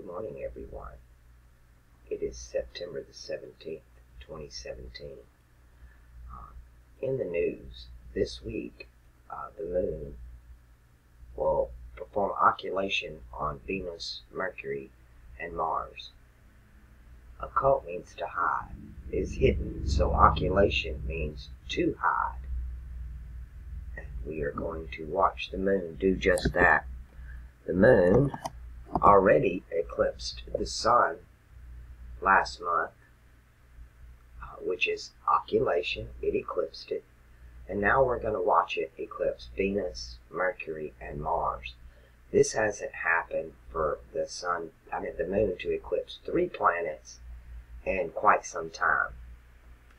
morning, everyone. It is September the 17th, 2017. In the news, this week, the moon will perform occultation on Venus, Mercury, and Mars. Occult means to hide, is hidden, so occulation means to hide. And we are going to watch the moon do just that. The moon already eclipsed the sun last month, which is occultation. It eclipsed it. And now we're going to watch it eclipse Venus, Mercury, and Mars. This hasn't happened for the moon to eclipse 3 planets in quite some time.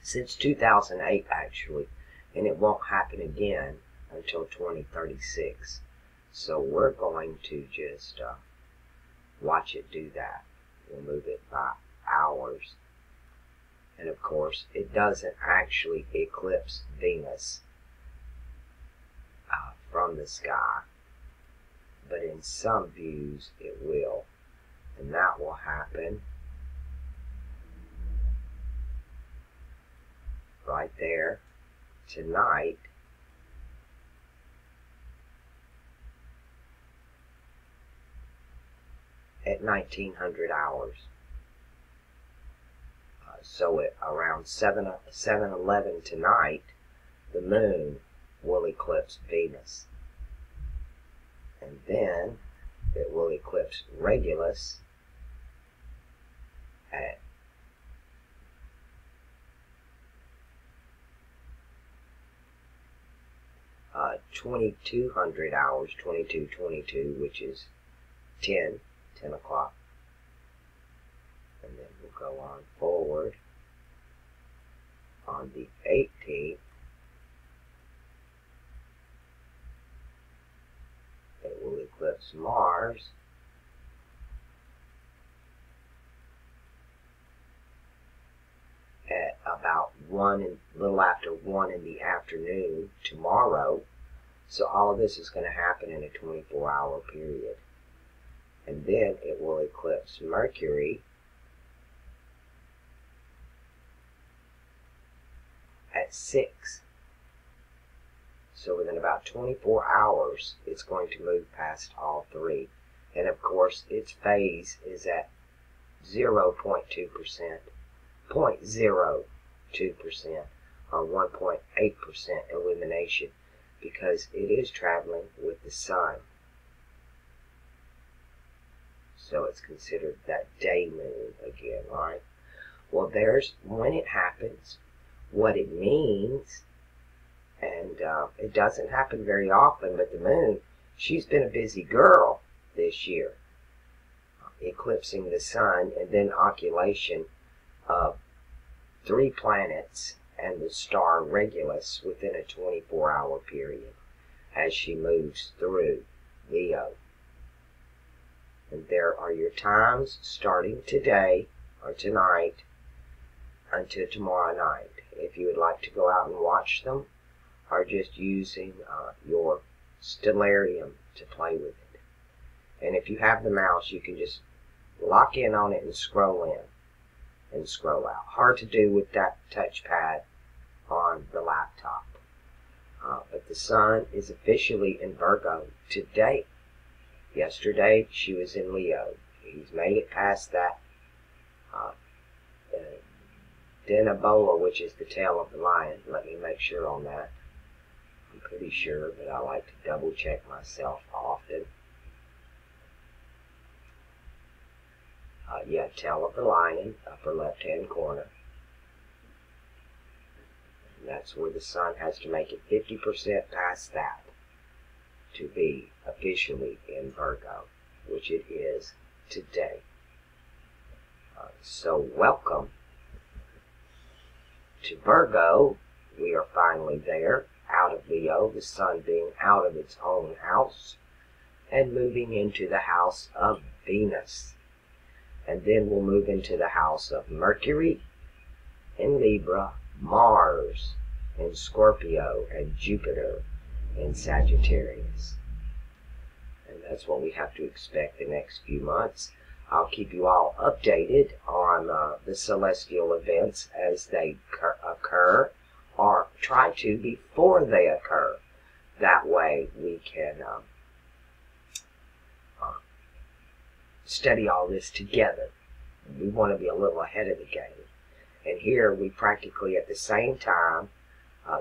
Since 2008, actually. And it won't happen again until 2036. So we're going to just watch it do that. We'll move it by hours. And of course, it doesn't actually eclipse Venus from the sky. But in some views, it will. And that will happen right there tonight. At 1900 hours. So at around 7:11 tonight, the moon will eclipse Venus. And then it will eclipse Regulus at 2200 hours, 22:22, which is 10 o'clock. And then we'll go on forward. On the 18th, it will eclipse Mars at about a little after 1 in the afternoon tomorrow. So all of this is going to happen in a 24-hour period. And then it will eclipse Mercury at 6. So within about 24 hours, it's going to move past all 3. And of course, its phase is at 0.2%, 0.02%, or 1.8% illumination, because it is traveling with the sun. So it's considered that day moon again, right? Well, there's when it happens, what it means, and it doesn't happen very often, but the moon, she's been a busy girl this year, eclipsing the sun and then occultation of 3 planets and the star Regulus within a 24-hour period as she moves through Leo. And there are your times starting today or tonight until tomorrow night. If you would like to go out and watch them, or just using your Stellarium to play with it. And if you have the mouse, you can just lock in on it and scroll in and scroll out. Hard to do with that touchpad on the laptop. But the sun is officially in Virgo today. Yesterday, she was in Leo. He's made it past that Dinabola, which is the tail of the lion. Let me make sure on that. I'm pretty sure, but I like to double check myself often. Yeah, tail of the lion, upper left-hand corner. And that's where the sun has to make it 50% past that to be officially in Virgo, which it is today. So welcome to Virgo. We are finally there, out of Leo, the sun being out of its own house and moving into the house of Venus. And then we'll move into the house of Mercury in Libra, Mars in Scorpio, and Jupiter in Sagittarius. And that's what we have to expect the next few months. I'll keep you all updated on the celestial events as they occur, or try to before they occur. That way we can study all this together. We want to be a little ahead of the game. And here we practically at the same time,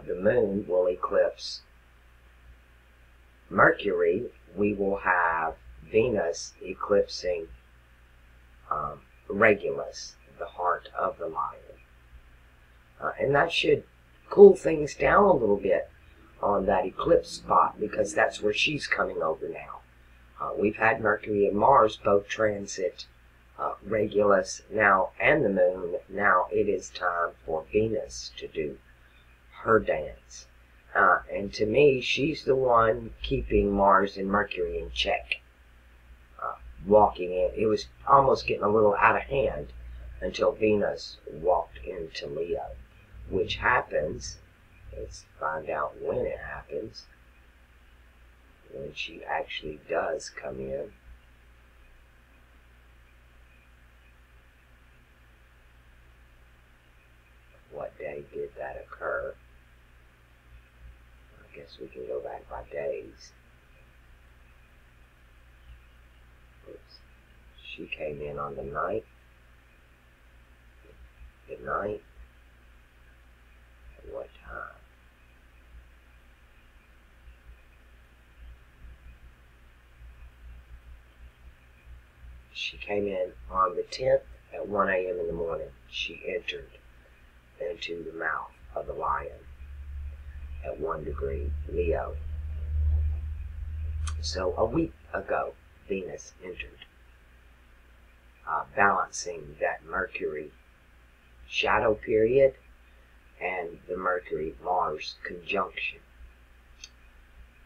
the moon will eclipse Mercury. We will have Venus eclipsing Regulus, the heart of the lion. And that should cool things down a little bit on that eclipse spot, because that's where she's coming over now. We've had Mercury and Mars both transit Regulus now and the moon. Now it is time for Venus to do her dance. And to me, she's the one keeping Mars and Mercury in check. Walking in, it was almost getting a little out of hand until Venus walked into Leo, which happens, let's find out when it happens, when she actually does come in. What day did that occur? I guess we can go back by days. Oops. She came in on the 9th. The 9th. At what time? She came in on the 10th at 1 a.m. in the morning. She entered into the mouth of the lion at 1 degree Leo. So a week ago, Venus entered, balancing that Mercury shadow period and the Mercury-Mars conjunction.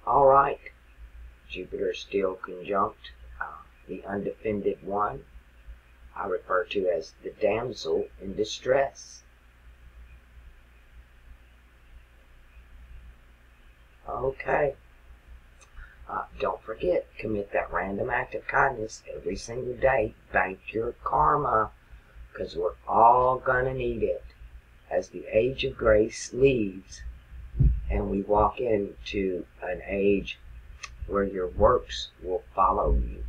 All right, Jupiter still conjunct the undefended one, I refer to as the damsel in distress. Okay. Don't forget, commit that random act of kindness every single day. Bank your karma, because we're all going to need it as the age of grace leaves and we walk into an age where your works will follow you.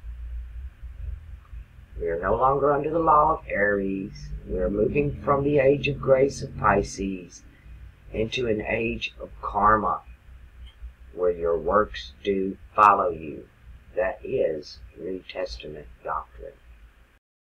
We are no longer under the law of Aries. We are moving from the age of grace of Pisces into an age of karma, where your works do follow you. That is New Testament doctrine.